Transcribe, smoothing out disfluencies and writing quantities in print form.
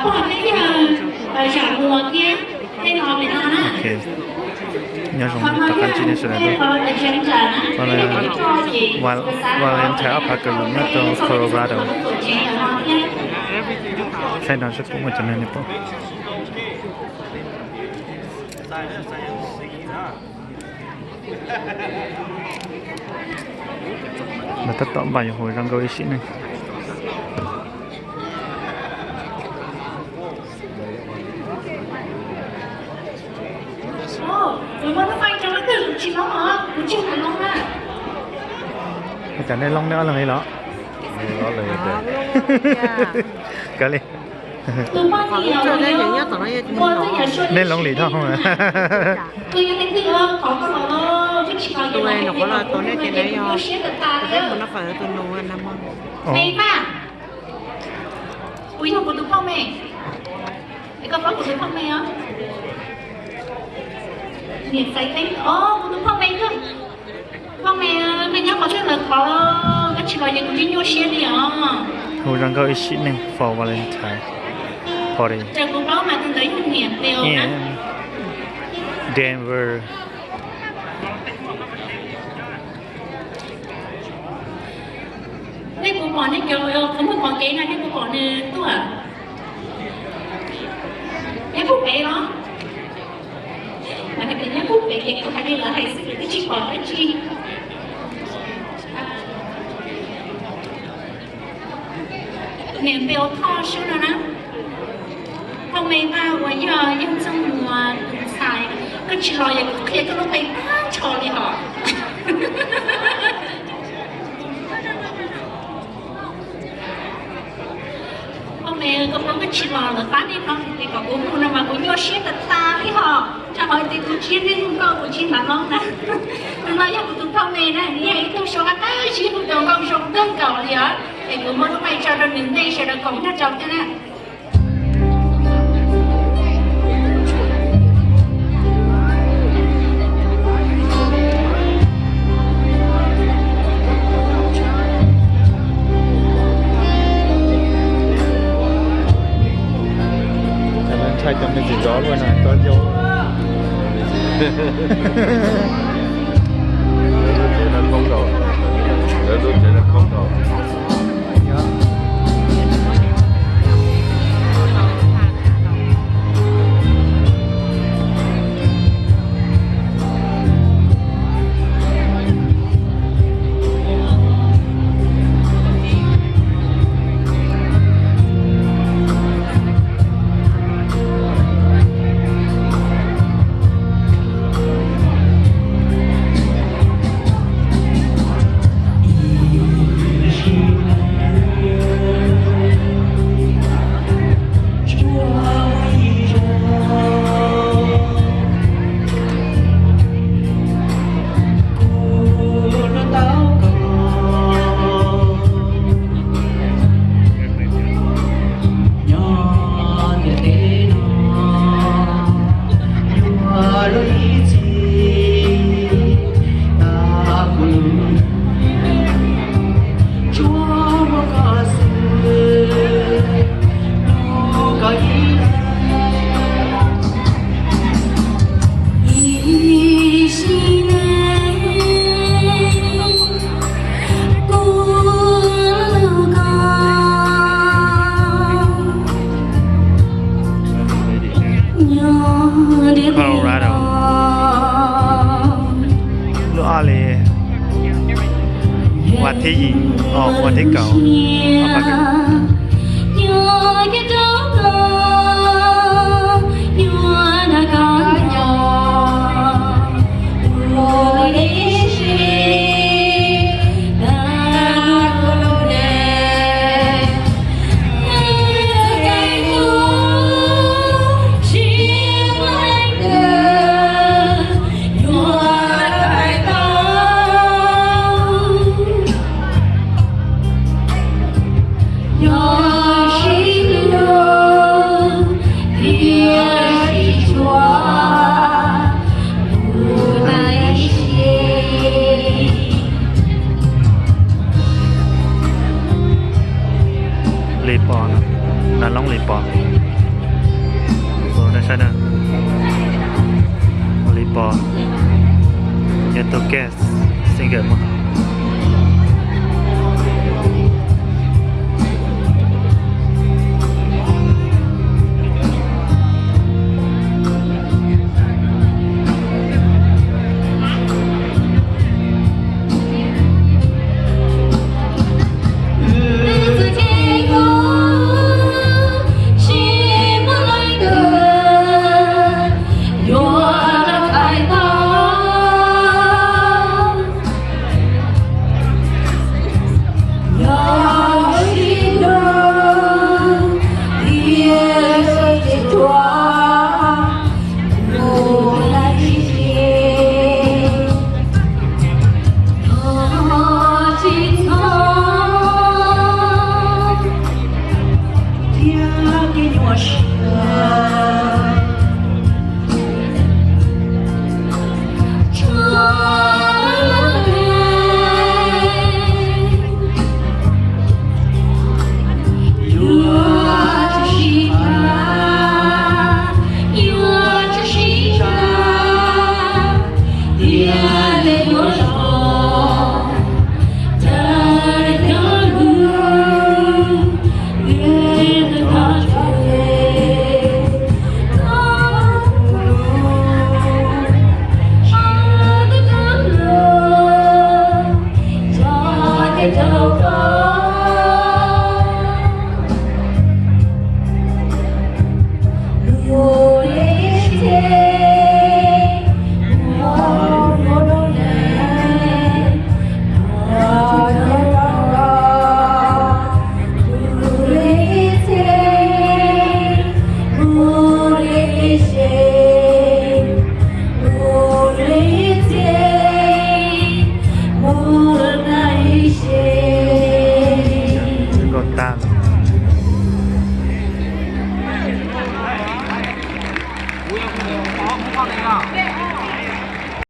Có cái chả mùa kia đây là người ta nè. Ok. Nhớ dùng tất cả chi tiết này thôi. Valentine Parker nó từ Colorado. Sai đó sẽ cũng một chân này nữa. Mà tất tỏ bài hồi răng gối xịn này. Chả nên long nữa là mấy đó. Đó là cái này. Nên long lì thôi không à? Tụi này nó có là tụi này trên đấy ho, nó phải là tụi nó là nằm không? Mày mà, quý học của tụi phong mày, cái con của tụi phong mày á, nhiệt say đấy, của tụi phong mày cơ, phong mày nhớ có chuyện là có cái chuyện là những cái nhau xe đi à? Hồi răng gối xịn này for Valentine party. Chờ cô báo mà từ đấy không nhiệt đều á. Denver. Đây cô còn đấy kiểu có một con kế này đây cô còn tôi à? Cái phút kế đó. Mà cái nhắc phút kế thì có hay là hay sự cái chi còn cái chi. Niệm biểu thọ sư rồi nè. Không mấy ba của giờ dân trong mùa đúng xài cái chỉ lo vậy kia cái nó phải cho đi họ. Mẹ có cái chỉ lo là bán đi nó thì có cũng mà cũng nhớ xếp tất ta đi họ cho hỏi thì cũng chiến đi không có cũng chiến là ngon nè nhưng mà giờ cũng không mẹ nè như vậy tôi số cái chỉ cũng được con số đơn cầu gì á thì cũng mới phải cho nó đến đây sẽ được cộng nó chồng cho nè. Thay cho mình gì đó luôn này, tôi vô. Thế là không rồi. Thế là không rồi. Colorado. Lúc ở đây qua thế gì? Qua thế cậu. 南龙里波，我那啥呢？里波，也都 gas， single 吗？给我